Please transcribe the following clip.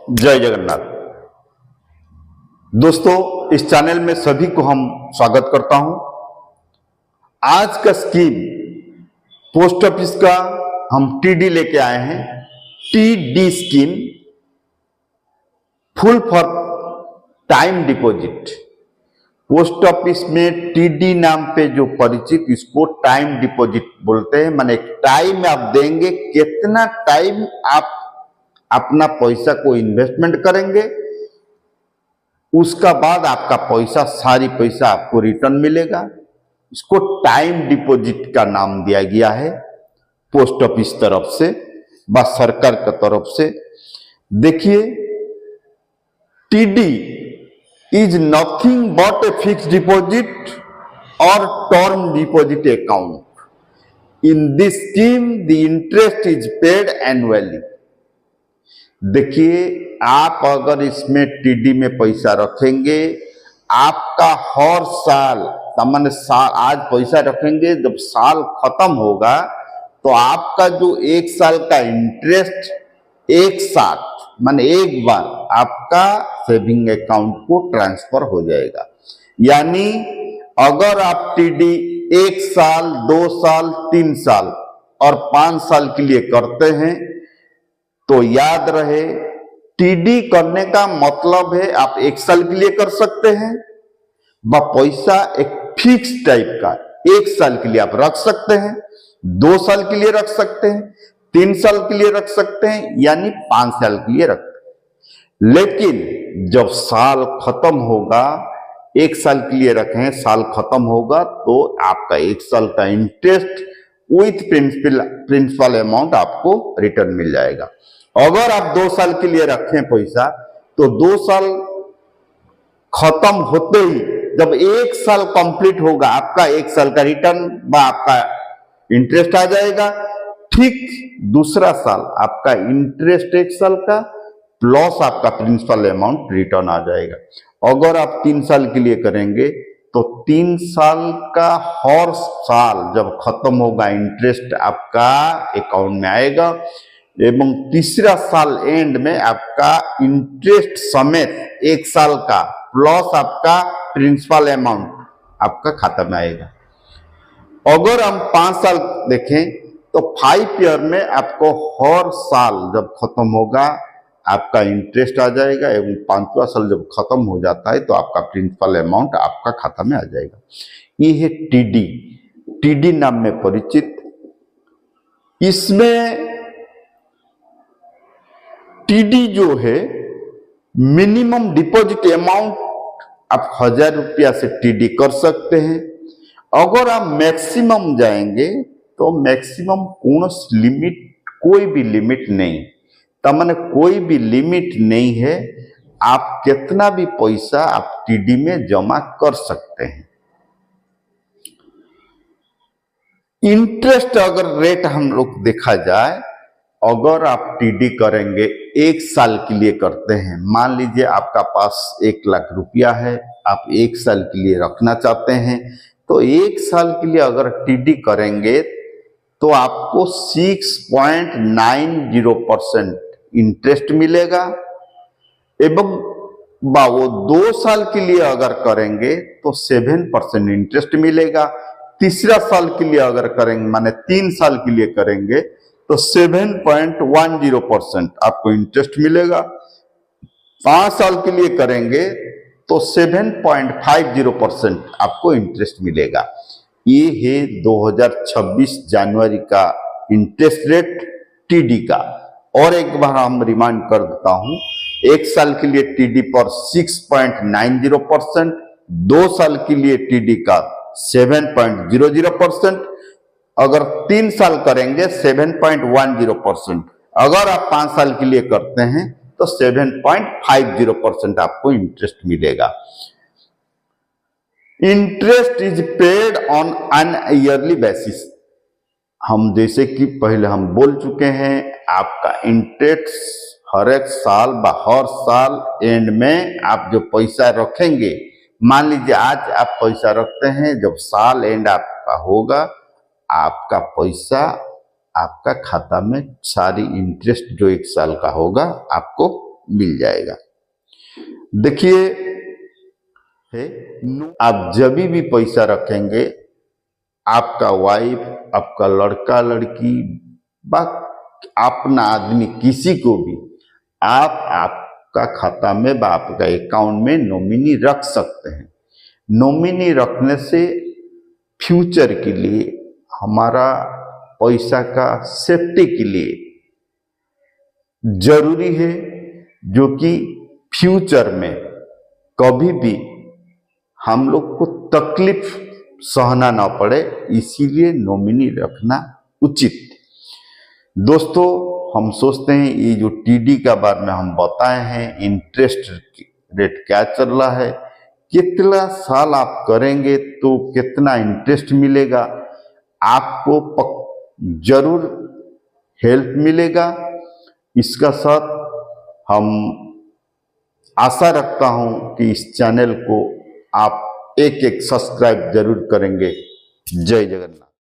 जय जगन्नाथ। दोस्तों, इस चैनल में सभी को हम स्वागत करता हूं। आज का स्कीम पोस्ट ऑफिस का हम टीडी लेके आए हैं। TD scheme, full for time deposit. Post office में टीडी नाम पे जो परिचित, इसको टाइम डिपॉजिट बोलते हैं। माने टाइम आप देंगे, कितना टाइम आप अपना पैसा को इन्वेस्टमेंट करेंगे, उसका बाद आपका पैसा, सारी पैसा आपको रिटर्न मिलेगा। इसको टाइम डिपॉजिट का नाम दिया गया है पोस्ट ऑफिस तरफ से, व सरकार की तरफ से। देखिए, TD is nothing but a fix deposit और term deposit account. In this scheme the interest is paid annually. देखिए, आप अगर इसमें टीडी में पैसा रखेंगे, आपका हर साल, तमन साल आज पैसा रखेंगे, जब साल खत्म होगा तो आपका जो एक साल का इंटरेस्ट एक साथ, माने एक बार आपका सेविंग अकाउंट को ट्रांसफर हो जाएगा। यानी अगर आप टीडी 1 साल, 2 साल, 3 साल और 5 साल के लिए करते हैं, तो याद रहे, टीडी करने का मतलब है आप 1 साल के लिए कर सकते हैं, व पैसा एक फिक्स टाइप का 1 साल के लिए आप रख सकते हैं, 2 साल के लिए रख सकते हैं, 3 साल के लिए रख सकते हैं, यानी 5 साल के लिए रख सकते हैं। लेकिन जब साल खत्म होगा, 1 साल के लिए रखें, साल खत्म होगा तो आपका 1 साल का इंटरेस्ट विथ प्रिंसिपल अमाउंट आपको रिटर्न मिल जाएगा। अगर आप 2 साल के लिए रखें पैसा, तो 2 साल खत्म होते ही, जब 1 साल कंप्लीट होगा, आपका 1 साल का रिटर्न व आपका इंटरेस्ट आ जाएगा। ठीक दूसरा साल आपका इंटरेस्ट 1 साल का प्लस आपका प्रिंसिपल अमाउंट रिटर्न आ जाएगा। अगर आप 3 साल के लिए करेंगे, तो 3 साल का हर साल जब खत्म होगा, इंटरेस्ट आपका अकाउंट में आएगा, एवं तीसरा साल एंड में आपका इंटरेस्ट समेत 1 साल का प्लस आपका प्रिंसिपल अमाउंट आपका खाता में आएगा। अगर हम 5 साल देखें, तो 5 ईयर में आपको हर साल जब खत्म होगा आपका इंटरेस्ट आ जाएगा, एवं 5वां साल जब खत्म हो जाता है तो आपका प्रिंसिपल अमाउंट आपका खाता में आ जाएगा। ये है टीडी, टीडी नाम में परिचित। इसमें टीडी जो है, मिनिमम डिपॉजिट अमाउंट आप 1000 रुपया से टीडी कर सकते हैं। अगर आप मैक्सिमम जाएंगे तो मैक्सिमम कौन लिमिट, कोई भी लिमिट नहीं, तमने कोई भी लिमिट नहीं है। आप कितना भी पैसा आप टीडी में जमा कर सकते हैं। इंटरेस्ट अगर रेट हम लोग देखा जाए, अगर आप टीडी करेंगे, 1 साल के लिए करते हैं, मान लीजिए आपका पास 1 लाख रुपया है, आप 1 साल के लिए रखना चाहते हैं, तो 1 साल के लिए अगर टीडी करेंगे तो आपको 6.90% इंटरेस्ट मिलेगा। एवं वो 2 साल के लिए अगर करेंगे तो 7% इंटरेस्ट मिलेगा। तीसरा साल के लिए अगर करेंगे, माने 3 साल के लिए करेंगे, तो 7.10% आपको इंटरेस्ट मिलेगा। 5 साल के लिए करेंगे तो 7.50% आपको इंटरेस्ट मिलेगा। ये है 2026 जनवरी का इंटरेस्ट रेट टीडी का। और एक बार हम रिमाइंड कर देता हूं, 1 साल के लिए टीडी पर 6.90%, 2 साल के लिए टीडी का 7.00%, अगर 3 साल करेंगे 7.10%, अगर आप 5 साल के लिए करते हैं तो 7.50% आपको इंटरेस्ट मिलेगा। Interest is paid on an yearly basis. हम जैसे कि पहले हम बोल चुके हैं, आपका इंटरेस्ट हर एक साल हर साल एंड में आप जो पैसा रखेंगे, मान लीजिए आज आप पैसा रखते हैं, जब साल एंड आपका होगा, आपका पैसा आपका खाता में सारी इंटरेस्ट जो 1 साल का होगा आपको मिल जाएगा। देखिए, आप जब भी पैसा रखेंगे, आपका वाइफ, आपका लड़का लड़की, अपना आदमी, किसी को भी आप आपका खाता में आपका अकाउंट में नॉमिनी रख सकते हैं। नॉमिनी रखने से फ्यूचर के लिए, हमारा पैसा का सेफ्टी के लिए जरूरी है, जो कि फ्यूचर में कभी भी हम लोग को तकलीफ सहना ना पड़े, इसीलिए नॉमिनी रखना उचित। दोस्तों, हम सोचते हैं ये जो टीडी का बारे में हम बताए हैं, इंटरेस्ट रेट क्या चल रहा है, कितना साल आप करेंगे तो कितना इंटरेस्ट मिलेगा, आपको जरूर हेल्प मिलेगा। इसका साथ हम आशा रखता हूं कि इस चैनल को आप एक सब्सक्राइब जरूर करेंगे। जय जगन्नाथ।